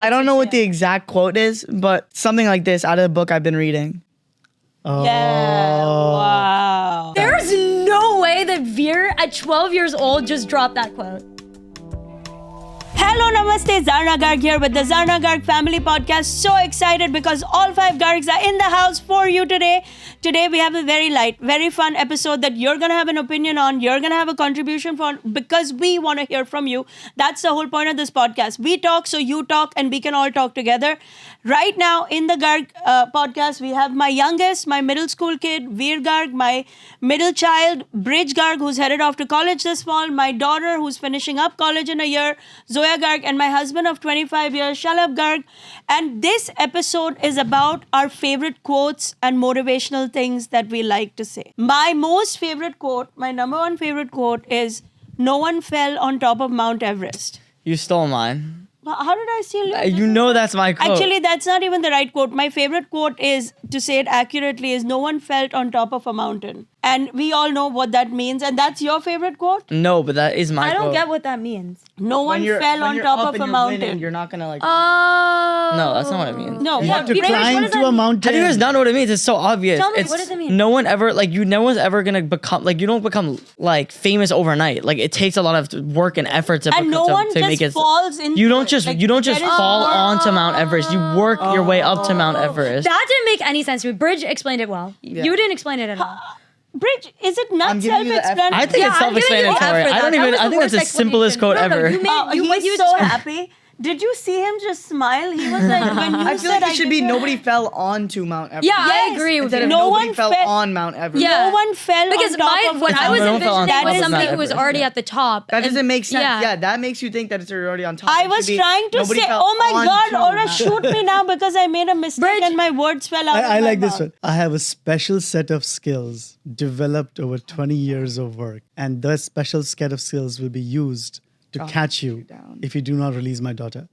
I don't know what the exact quote is, but something like this out of the book I've been reading. Oh. Yeah, wow. There's no way that Veer at 12 years old just dropped that quote. Hello, namaste. Zarna Garg here with the Zarna Garg Family Podcast. So excited because all 5 Gargs are in the house for you today. Today we have a very light, very fun episode that you're going to have an opinion on. You're going to have a contribution for because we want to hear from you. That's the whole point of this podcast. We talk so you talk and we can all talk together. Right now in the Garg podcast, we have my youngest, my middle school kid, Veer Garg, my middle child, Bridge Garg, who's headed off to college this fall, my daughter who's finishing up college in a year, Zoya Garg, and my husband of 25 years, Shalabh Garg. And this episode is about our favorite quotes and motivational things that we like to say. My most favorite quote, my number one favorite quote is, "No one fell on top of Mount Everest." You stole mine. How did I steal yours? You know that's my quote. Actually, that's not even the right quote. My favorite quote is, to say it accurately, is "No one felt on top of a mountain." And we all know what that means. And that's your favorite quote? No, but that is my quote. I don't get what that means. No one fell on top of a mountain. Winning, you're not gonna like. Oh. No, that's not what it means. No, You have to Bridge, climb to a mountain. How do you guys not know what it means? It's so obvious. Tell me, It's, what does it mean? No one ever no one's ever gonna become you don't become like famous overnight. Like it takes a lot of work and effort to and no one to just make it. falls into You don't just it. Like, you don't just there is fall work. onto Mount Everest. You work your way up to Mount Everest. That didn't make any sense to me. Bridge explained it well. You didn't explain it at all. Bridge, is it not I'm giving you the self-explanatory? I think it's I'm giving you the F self-explanatory. for that. I don't That even. was I the think that's the worst simplest quote explanation. ever. You made, He's so happy. Did you see him just smile? He was like, when you I feel like said it should be nobody fell onto Mount Everest. Yeah, I Yes, agree with Instead you. of No nobody one fell fell- on Mount Everest. Yeah. No one fell Because on top of what I was No one fell on envisioning top was of somebody Mount who was Everest, already yeah. at the top. That doesn't make sense. Yeah. Yeah, that makes you think that it's already on top. I It was should be trying to nobody say, fell oh my God, onto Aura, Mount shoot me now because I made a mistake Bridge. and my words fell out of I my like this mouth. one. I have a special set of skills developed over 20 years of work. And those special set of skills will be used to catch you down. if you do not release my daughter.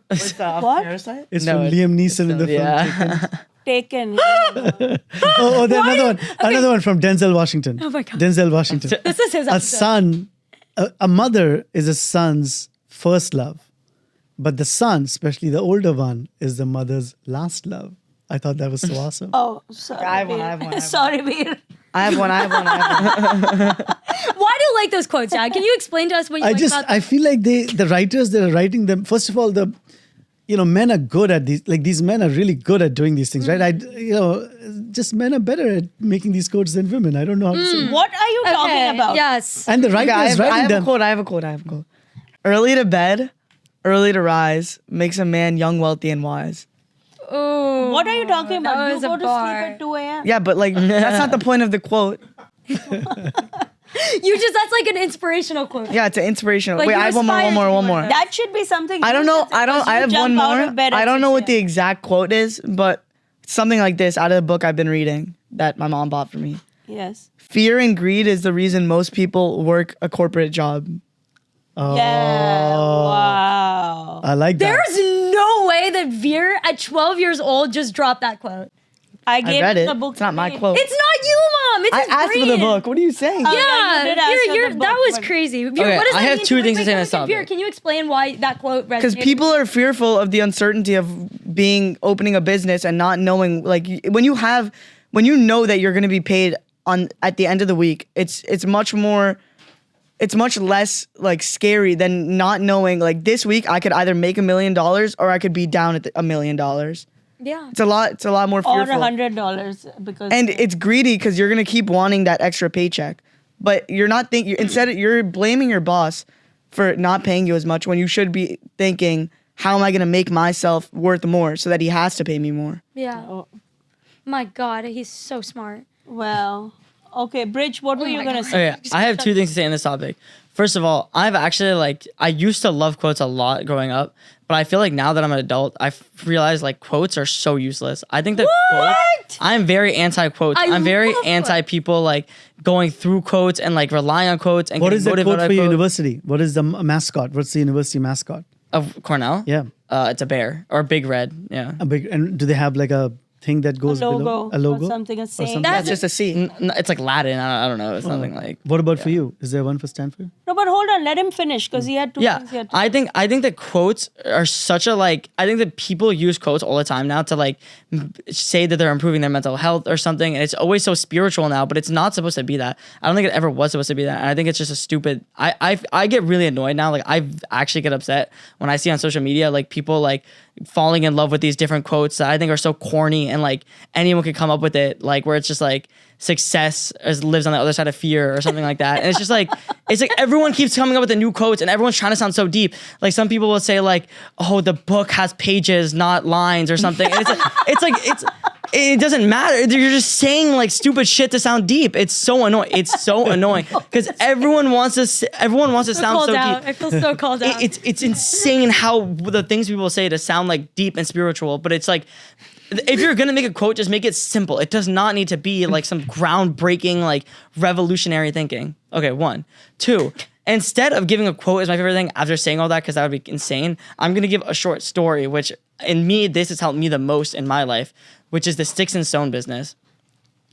What's that? What? Parasite? It's No, from it's- Liam Neeson in the film. yeah. Taken. Taken. Oh, there's another one. Another one from Denzel Washington. Oh my God. Denzel Washington. This is his A episode. son, a mother is a son's first love. But the son, especially the older one, is the mother's last love. I thought that was so awesome. Oh, sorry. I have one, Veer. I have one, I have one. Sorry, Veer. I have one. Why do you like those quotes, Dad? Can you explain to us what you like about them? I feel like the writers that are writing them, first of all, men are good at these, like these men are really good at doing these things, right? Just men are better at making these quotes than women. I don't know how to say it. What are you talking about? Yes. And the Okay, writers I writing have them. a quote. Early to bed, early to rise makes a man young, wealthy, and wise. Ooh. What are you talking about? That You was go a to bar. sleep at 2 a.m. Yeah, but that's not the point of the quote. That's like an inspirational quote. Yeah, it's an inspirational. Like, Wait, you I have one aspire to more. be like That should be something. I don't you know. should say, because I you have jump one out more. of bed at I don't know 6 what the a.m. exact quote is, but something like this out of the book I've been reading that my mom bought for me. Yes. Fear and greed is the reason most people work a corporate job. Oh, Yeah. Wow. I like that. There's no way that Veer at 12 years old just dropped that quote. I I gave read you it. the book. It's not my today. quote. It's not you, Mom. It's I his asked for the brain. book. What are you saying? Oh, Yeah, you did ask for Veer, the that book, was but- crazy. Veer, Okay, what does I that have mean? two Wait, things to wait, say on wait, this topic. Veer, can you explain why that quote resonated? Because people are fearful of the uncertainty of being opening a business and not knowing, like when you know that you're going to be paid at the end of the week, it's much less like scary than not knowing, like this week I could either make $1 million or I could be down at $1 million. Yeah. It's a lot more Or fearful. $100 because. And it's greedy because you're gonna keep wanting that extra paycheck, but you're not instead you're blaming your boss for not paying you as much when you should be thinking, how am I gonna make myself worth more so that he has to pay me more? Yeah. Oh, My God, he's so smart. well, okay, Bridge. What were you my gonna God. say? Okay, I have two things to say on this topic. First of all, I used to love quotes a lot growing up, but I feel like now that I'm an adult, I've realized like quotes are so useless. I think that quotes, I'm very anti-quotes. I'm very love anti people like going through quotes and like relying on quotes and What getting is the motivated quote by for your quotes. university? What is the mascot? What's the university mascot? Of Cornell? Yeah. It's a bear or big red. Yeah. And do they have like a thing that goes below? A logo? Or something, a saying. That's just a C. It's like Latin. I don't know. It's something like. What about for you? Is there one for Stanford? No, but hold on. Let him finish because he had two things he had to I think that quotes are such a like. I think that people use quotes all the time now to like say that they're improving their mental health or something, and it's always so spiritual now. But it's not supposed to be that. I don't think it ever was supposed to be that. And I think it's just a stupid. I get really annoyed now. Like I actually get upset when I see on social media like people like falling in love with these different quotes that I think are so corny and like anyone could come up with it, like where it's just like success lives on the other side of fear or something like that. And it's like everyone keeps coming up with the new quotes and everyone's trying to sound so deep. Like some people will say like, oh, the book has pages, not lines or something. And it doesn't matter. You're just saying like stupid shit to sound deep. It's so annoying. It's so annoying because everyone wants to sound so out. deep. I feel so called out. It's insane how the things people say to sound like deep and spiritual, but it's like if you're gonna make a quote, just make it simple. It does not need to be like some groundbreaking, like revolutionary thinking. Okay, 1, 2. Instead of giving a quote as my favorite thing after saying all that, because that would be insane, I'm gonna give a short story, which in me, this has helped me the most in my life, which is the sticks and stone business.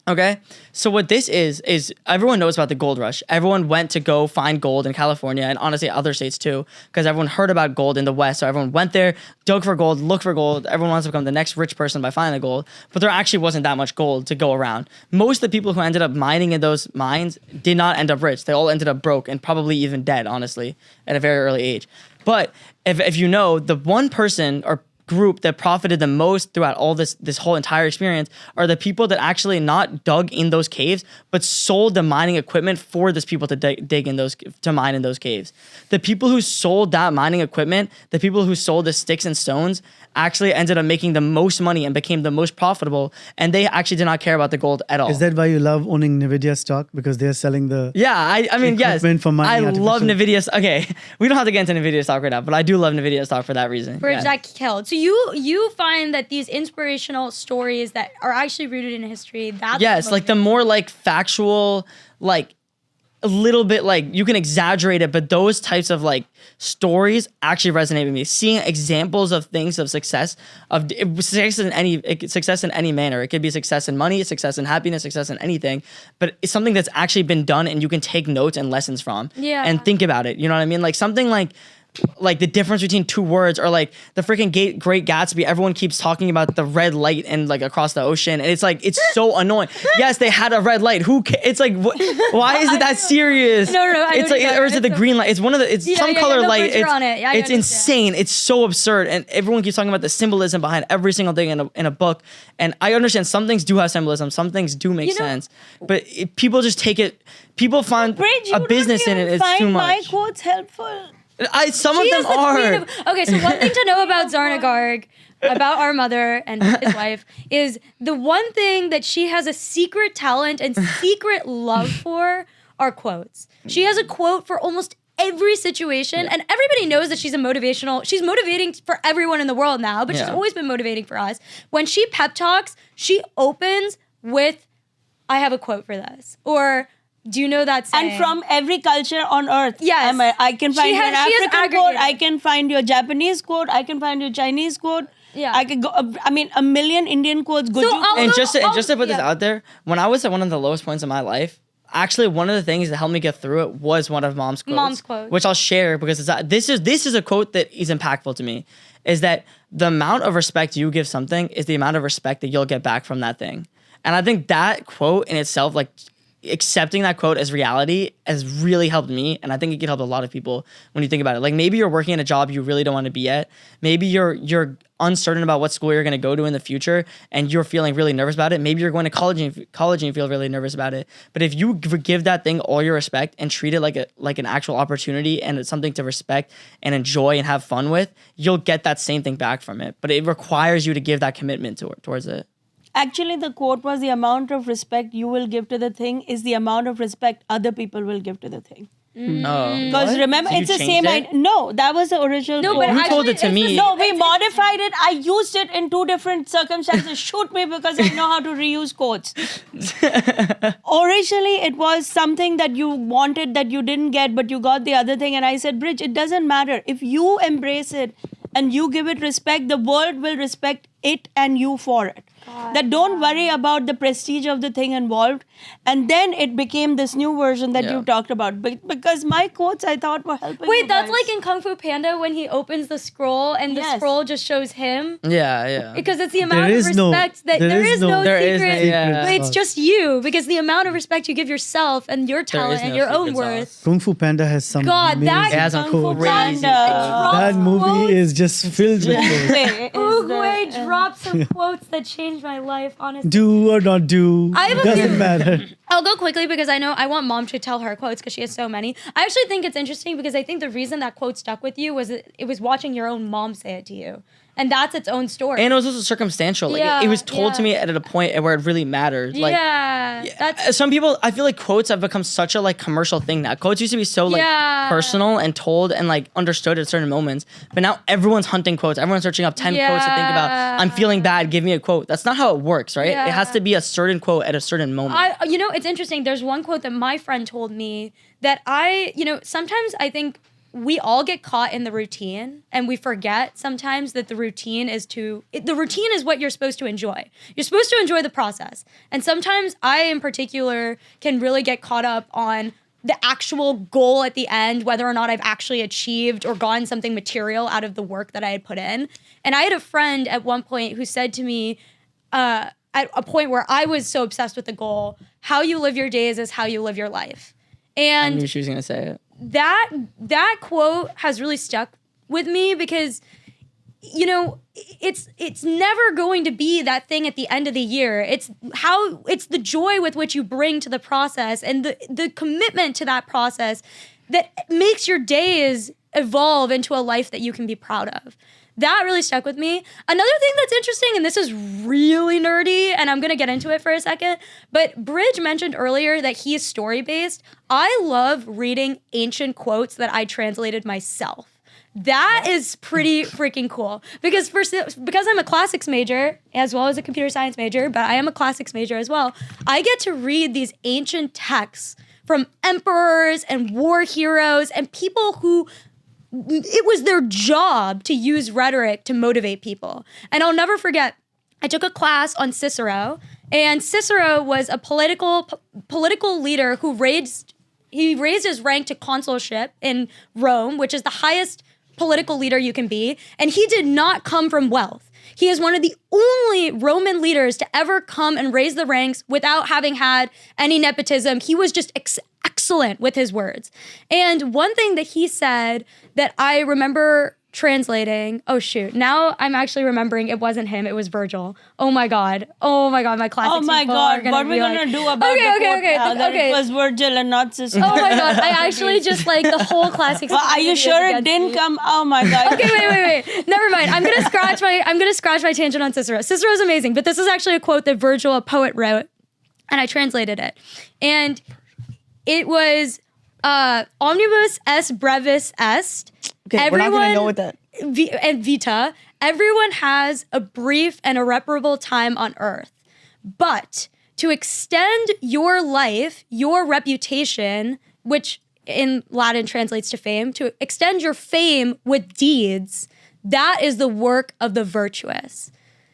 Okay, so what this is everyone knows about the gold rush. Everyone went to go find gold in California and honestly other states too, because everyone heard about gold in the West. So everyone went there, dug for gold, looked for gold. Everyone wants to become the next rich person by finding the gold, but there actually wasn't that much gold to go around. Most of the people who ended up mining in those mines did not end up rich. They all ended up broke and probably even dead, honestly, at a very early age. But if you know, the one person or group that profited the most throughout all this whole entire experience are the people that actually not dug in those caves, but sold the mining equipment for those people to dig in those, to mine in those caves. The people who sold that mining equipment, the people who sold the sticks and stones, actually ended up making the most money and became the most profitable, and they actually did not care about the gold at all. Is that why you love owning Nvidia stock? Because they're selling the I mean, yes. For mining I love artificial- Nvidia. Okay, we don't have to get into Nvidia stock right now, but I do love Nvidia stock for that reason. For Yeah. Jack Kell. So you find that these inspirational stories that are actually rooted in history, that's Yes, like the more like factual, like a little bit like you can exaggerate it, but those types of like stories actually resonate with me. Seeing examples of things of success, of success in any manner. It could be success in money, success in happiness, success in anything, but it's something that's actually been done and you can take notes and lessons from. Yeah. And think about it. You know what I mean? Like something like the difference between two words, or like the freaking Great Gatsby. Everyone keeps talking about the red light and like across the ocean, and it's like it's so annoying. Yes, they had a red light. It's like why is it that serious? No, I it's like, or is it the green light? It's one of the. It's some color the light. bridge on it. Yeah, I it's understand. insane. It's so absurd, and everyone keeps talking about the symbolism behind every single thing in a book. And I understand some things do have symbolism, some things do make sense, but people just take it. People find Bridge, a business in it is too much. My quotes helpful. Some of She them is the are. queen of- okay, so one thing to know about Zarna Garg, about our mother and his wife, is the one thing that she has a secret talent and secret love for are quotes. She has a quote for almost every situation, and everybody knows that she's motivating for everyone in the world now, but she's always been motivating for us. When she pep talks, she opens with, I have a quote for this, or do you know that saying? And from every culture on earth. Yes. I can find your She has African quote, aggregated. I can find your Japanese quote, I can find your Chinese quote. Yeah. I could go, a million Indian quotes. Good. And just to put this out there, when I was at one of the lowest points in my life, actually one of the things that helped me get through it was one of Mom's quotes. Which I'll share because this is a quote that is impactful to me. Is that the amount of respect you give something is the amount of respect that you'll get back from that thing. And I think that quote in itself, like accepting that quote as reality, has really helped me, and I think it could help a lot of people when you think about it. Like maybe you're working in a job you really don't want to be at. Maybe you're uncertain about what school you're going to go to in the future, and you're feeling really nervous about it. Maybe you're going to college and you feel really nervous about it. But if you give that thing all your respect and treat it like an actual opportunity and it's something to respect and enjoy and have fun with, you'll get that same thing back from it. But it requires you to give that commitment towards it. Actually, the quote was the amount of respect you will give to the thing is the amount of respect other people will give to the thing. Because remember, So you it's the changed same it? idea. No, that was the original No, quote. but You told it to me. No, we modified it. I used it in two different circumstances. Shoot me because I know how to reuse quotes. Originally, it was something that you wanted that you didn't get, but you got the other thing. And I said, Bridge, it doesn't matter. If you embrace it and you give it respect, the world will respect it and you for it. that don't worry about the prestige of the thing involved. And then it became this new version that you talked about. Because my quotes I thought were helping. Wait, you that's guys. like in Kung Fu Panda when he opens the scroll and the Yes. scroll just shows him. Yeah. Because it's the amount There of is no- respect that there is no- There is secret. no- yeah. It's just you, because the amount of respect you give yourself and your There talent is and no your own secret worth. sauce. Kung Fu Panda has some God, that amazing It has a Kung Fu crazy Panda. that movie is just filled with those. Oogway dropped some quotes that changed my life, honestly. Do or not do, I have a doesn't few. matter. I'll go quickly because I know I want mom to tell her quotes because she has so many. I actually think it's interesting because I think the reason that quote stuck with you was it was watching your own mom say it to you. And that's its own story. And it was also circumstantial. Like Yeah, it was told to yeah. me at a point where it really mattered. Like that's some people, I feel like quotes have become such a like commercial thing now. Quotes used to be so like Yeah. personal and told and like understood at certain moments, but now everyone's hunting quotes. Everyone's searching up 10 quotes to think about. I'm feeling bad. Give me a quote. That's not how it works, right? It has to be a certain quote at a certain moment. it's interesting. There's one quote that my friend told me that sometimes I think we all get caught in the routine and we forget sometimes that the routine is what you're supposed to enjoy. You're supposed to enjoy the process. And sometimes I in particular can really get caught up on the actual goal at the end, whether or not I've actually achieved or gotten something material out of the work that I had put in. And I had a friend at one point who said to me, at a point where I was so obsessed with the goal, how you live your days is how you live your life. I And knew she was gonna say it. that quote has really stuck with me because it's never going to be that thing at the end of the year. It's the joy with which you bring to the process and the commitment to that process that makes your days evolve into a life that you can be proud of. That really stuck with me. Another thing that's interesting, and this is really nerdy, and I'm going to get into it for a second, but Bridge mentioned earlier that he is story-based. I love reading ancient quotes that I translated myself. That is pretty freaking cool. Because I'm a classics major, as well as a computer science major, but I am a classics major as well, I get to read these ancient texts from emperors and war heroes and people who it was their job to use rhetoric to motivate people. And I'll never forget, I took a class on Cicero, and Cicero was a political leader who raised his rank to consulship in Rome, which is the highest political leader you can be, and he did not come from wealth. He is one of the only Roman leaders to ever come and raise the ranks without having had any nepotism. He was just excellent with his words. And one thing that he said that I remember translating, oh shoot, now I'm actually remembering it wasn't him, it was Virgil. Oh my god, my classics. Oh my God, what we're gonna do about that it was Virgil and not Cicero? Oh my god, I actually just like the whole classics. Well, are you sure it didn't come? Oh my God. Okay, wait. Never mind. I'm gonna scratch my tangent on Cicero. Cicero's amazing, but this is actually a quote that Virgil, a poet, wrote, and I translated it. And it was omnibus est brevis est. Okay, we're not gonna know what that. And vita. Everyone has a brief and irreparable time on earth. But to extend your life, your reputation, which in Latin translates to fame, to extend your fame with deeds, that is the work of the virtuous.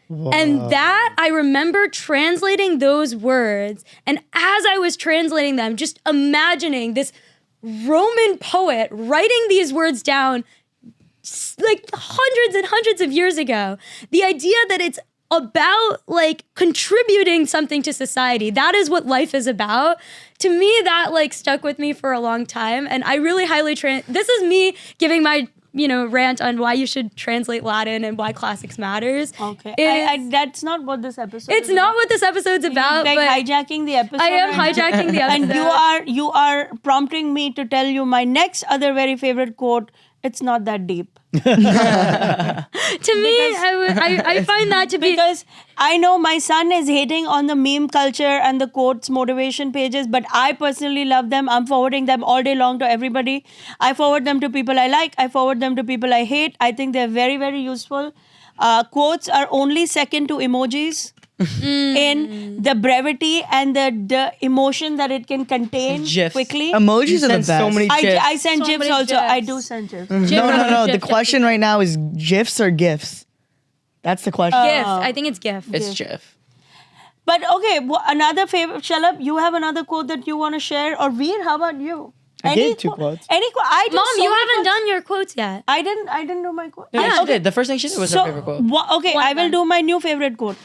Wow. And that, I remember translating those words, and as I was translating them, just imagining this Roman poet writing these words down like hundreds and hundreds of years ago. The idea that it's about like contributing something to society. That is what life is about. To me, that like stuck with me for a long time. And I really highly this is me giving my rant on why you should translate Latin and why classics matters. Okay. That's not what this episode It's is not what this episode's about. Like but hijacking the episode. I am hijacking the episode. And you are prompting me to tell you my next other very favorite quote. It's not that deep. To me, I find that to be... Because I know my son is hating on the meme culture and the quotes motivation pages, but I personally love them. I'm forwarding them all day long to everybody. I forward them to people I like. I forward them to people I hate. I think they're very, very useful. Quotes are only second to emojis in the brevity and the emotion that it can contain GIFs. quickly. Emojis are the Send best. so many GIFs. I send So GIFs many also. GIFs. I do send GIFs. No. The question right now is GIFs or GIFs? That's the question. GIF. I think it's GIF. It's GIF. But okay, another favorite. Shalab, you have another quote that you want to share, or Veer? How about you? I gave 2 quotes. Any quote? I did Mom, so you many haven't quotes. done your quotes yet. I didn't do my quote. Yeah, she did. The first thing she did was her favorite quote. Okay, I will do my new favorite quote.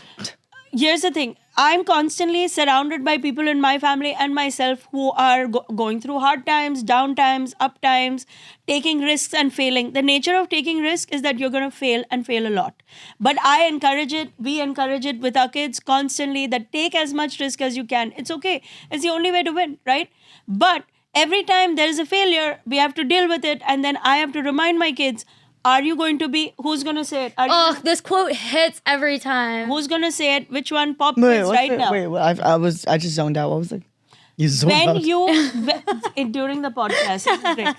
Here's the thing. I'm constantly surrounded by people in my family and myself who are going through hard times, down times, up times, taking risks and failing. The nature of taking risk is that you're going to fail and fail a lot. But I encourage it. We encourage it with our kids constantly that take as much risk as you can. It's okay. It's the only way to win, right? But every time there is a failure, we have to deal with it. And then I have to remind my kids, are you going to be, who's going to say it? Oh, this quote hits every time. Who's going to say it? Which one? Pop Wait, quiz what's right it? now. Wait, I just zoned out. What was it? You zoned When out. during the podcast, this is great.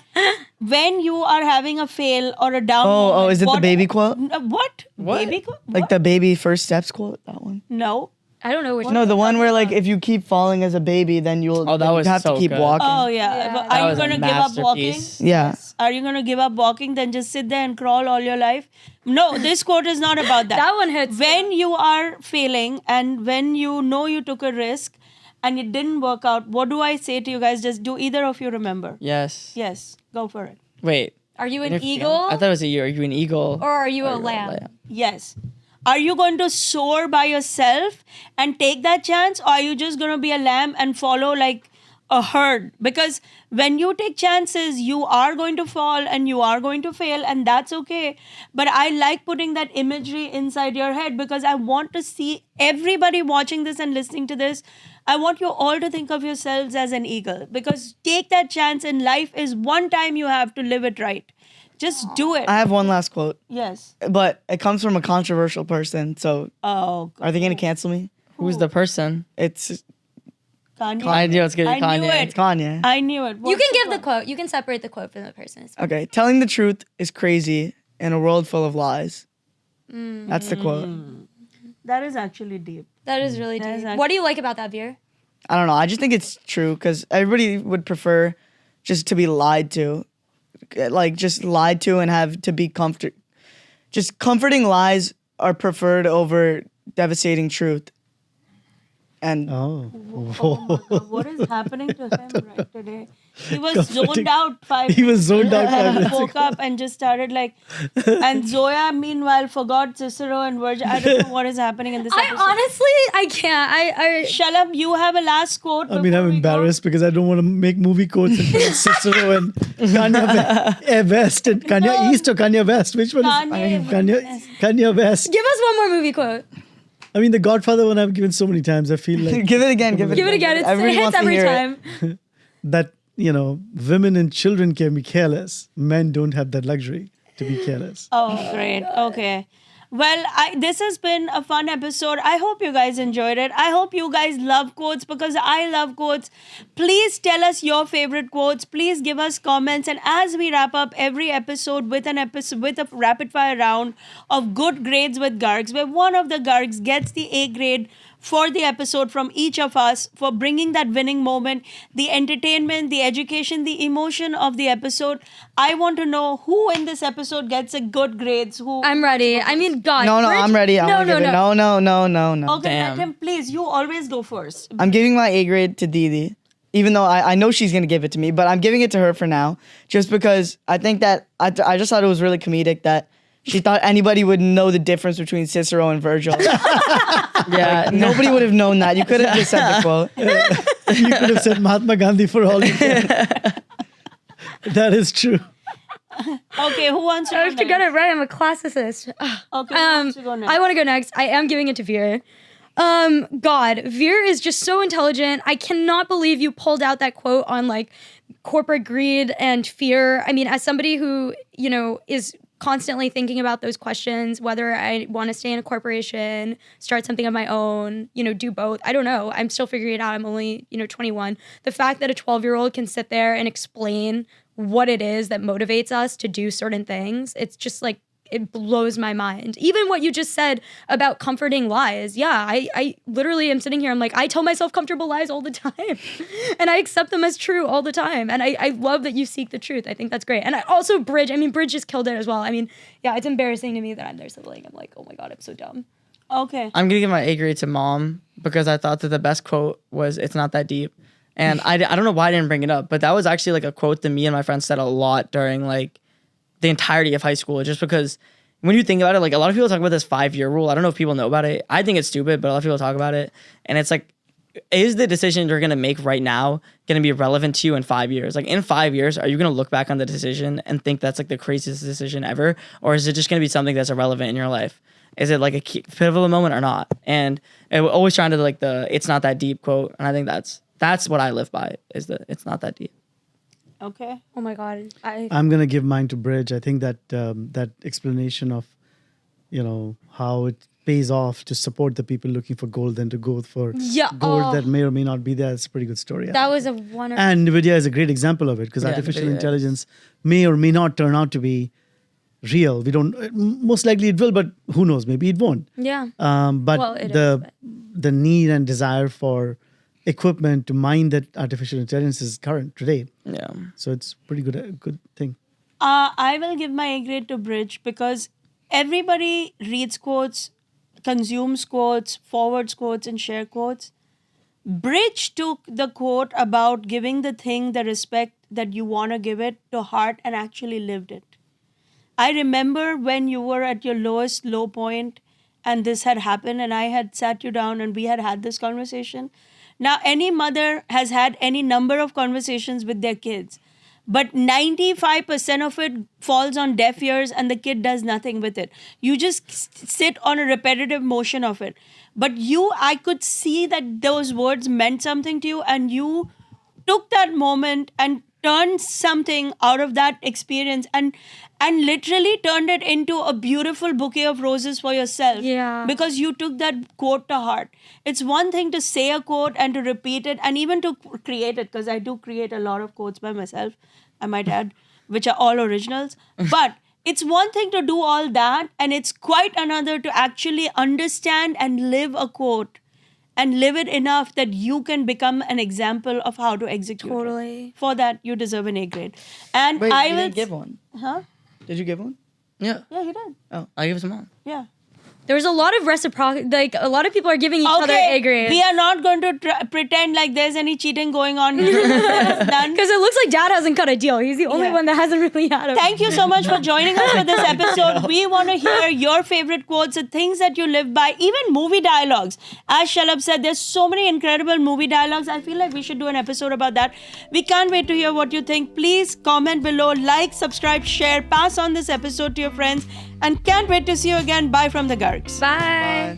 When you are having a fail or a down moment, Oh, is it the baby quote? What? Baby quote? Like the baby first steps quote? That one? No. I don't know which No, the one where like if you keep falling as a baby, then you'll Oh, that was have so to keep good. walking. Oh, yeah. Yeah. But That are you was a going to give up walking? masterpiece. Yeah. Are you going to give up walking, then just sit there and crawl all your life? No, this quote is not about that. That one hits. When you are failing and when you know you took a risk and it didn't work out, what do I say to you guys? Just do either of you remember? Yes. Yes, go for it. Wait. Are you an You're feeling- eagle I thought it was a you. Are you an eagle? or are you a you're a lamb? lamb. Yes. Are you going to soar by yourself and take that chance, or are you just going to be a lamb and follow like a herd? Because when you take chances, you are going to fall and you are going to fail, and that's okay. But I like putting that imagery inside your head because I want to see everybody watching this and listening to this. I want you all to think of yourselves as an eagle, because take that chance in life is one time you have to live it right. Just do it. I have one last quote, Yes. but it comes from a controversial person. So Oh, are they gonna cancel me? Who's the person? It's Kanye. I knew it's gonna be I knew Kanye. it. it's Kanye. I knew it. You What's can the give the quote? quote. You can separate the quote from the person. It's fine. Okay, telling the truth is crazy in a world full of lies. That's the quote. That is actually deep. That is really That is deep. actually- What do you like about that, Veer? I don't know. I just think it's true because everybody would prefer just to be lied to, like just lied to and have to be just comforting lies are preferred over devastating truth. And Oh. Oh my God, what is happening to him right today? He was zoned Comforting. out 5 He was zoned out 5 and minutes woke up and just started like, and Zoya meanwhile forgot Cicero and Virgil. I don't know what is happening in this I episode. honestly, I can't. I Shalab, you have a last quote. I mean, before I'm we go? embarrassed because I don't want to make movie quotes and put Cicero and Kanye West and Kanye East or Kanye West. Which one is Kanye West? give us one more movie quote. I mean, the Godfather one I've given so many times. I feel like give it again. Give it. Give it again. It Everybody hits wants to every hear it. time. that, you know, women and children can be careless. Men don't have that luxury to be careless. Oh, great. Okay. Well, this has been a fun episode. I hope you guys enjoyed it. I hope you guys love quotes because I love quotes. Please tell us your favorite quotes. Please give us comments. And as we wrap up every episode with a rapid fire round of good grades with Gargs, where one of the Gargs gets the A grade for the episode from each of us for bringing that winning moment, the entertainment, the education, the emotion of the episode. I want to know who in this episode gets a good grades. Who? I'm ready. I mean, God. No, Bridge- I'm ready. I want to give it. No. Okay, Damn. let him, please. You always go first. I'm giving my A grade to Didi, even though I know she's gonna give it to me, but I'm giving it to her for now, just because I think that I just thought it was really comedic that she thought anybody would know the difference between Cicero and Virgil. Yeah. Nobody would have known that. You could have just said the quote. You could have said Mahatma Gandhi for all you care. That is true. Okay, who wants to I go have to get next? it right. I'm a classicist. Okay, who wants to go next? I want to go next. I am giving it to Veer. God, Veer is just so intelligent. I cannot believe you pulled out that quote on like corporate greed and fear. I mean, as somebody who, you know, is constantly thinking about those questions, whether I want to stay in a corporation, start something of my own, you know, do both. I don't know. I'm still figuring it out. I'm only, 21. The fact that a 12-year-old can sit there and explain what it is that motivates us to do certain things, it's just like, it blows my mind. Even what you just said about comforting lies. Yeah, I literally am sitting here. I'm like, I tell myself comfortable lies all the time. And I accept them as true all the time. And I love that you seek the truth. I think that's great. And I also, Bridge just killed it as well. I mean, yeah, it's embarrassing to me that I'm their sibling. I'm like, oh my God, I'm so dumb. Okay. I'm gonna give my A grade to Mom because I thought that the best quote was, "It's not that deep." And I don't know why I didn't bring it up, but that was actually like a quote that me and my friends said a lot during like the entirety of high school, just because when you think about it, like a lot of people talk about this 5-year rule. I don't know if people know about it. I think it's stupid, but a lot of people talk about it. And it's like, is the decision you're going to make right now going to be relevant to you in 5 years? Like in 5 years, are you going to look back on the decision and think that's like the craziest decision ever? Or is it just going to be something that's irrelevant in your life? Is it like a pivotal moment or not? And it always trying to like "it's not that deep" quote. And I think that's what I live by, is that it's not that deep. Okay. Oh my God. I'm gonna give mine to Bridge. I think that that explanation of, how it pays off to support the people looking for gold than to go for gold that may or may not be there. It's a pretty good story. That was a wonderful. And NVIDIA is a great example of it, because Yeah, artificial NVIDIA intelligence may or may not turn out to be real. We don't. Most likely it will, but who knows? Maybe it won't. Yeah. But Well, it the need and desire for equipment to mine that artificial intelligence is current today. Yeah. So it's pretty good thing. I will give my A grade to Bridge because everybody reads quotes, consumes quotes, forwards quotes, and share quotes. Bridge took the quote about giving the thing the respect that you want to give it to heart and actually lived it. I remember when you were at your lowest low point and this had happened and I had sat you down and we had this conversation. Now, any mother has had any number of conversations with their kids, but 95% of it falls on deaf ears and the kid does nothing with it. You just sit on a repetitive motion of it. But I could see that those words meant something to you and you took that moment and turned something out of that experience and literally turned it into a beautiful bouquet of roses for yourself. Yeah. Because you took that quote to heart. It's one thing to say a quote and to repeat it and even to create it, because I do create a lot of quotes by myself, I might add, which are all originals. But it's one thing to do all that, and it's quite another to actually understand and live a quote and live it enough that you can become an example of how to execute it. Totally. For that, you deserve an A grade. And Wait, I you will didn't give one. Huh? Did you give one? Yeah. Yeah, he did. Oh, I give them all. Yeah. There's a lot of reciprocity. Like a lot of people are giving each other A grades. We are not going to pretend like there's any cheating going on here. None. Because it looks like Dad hasn't cut a deal. He's the only Yeah. one that hasn't really had a. Thank you so much for joining us for this episode. We want to hear your favorite quotes, the things that you live by, even movie dialogues. As Shalabh said, there's so many incredible movie dialogues. I feel like we should do an episode about that. We can't wait to hear what you think. Please comment below, like, subscribe, share, pass on this episode to your friends, and can't wait to see you again. Bye from the Gargs. Bye.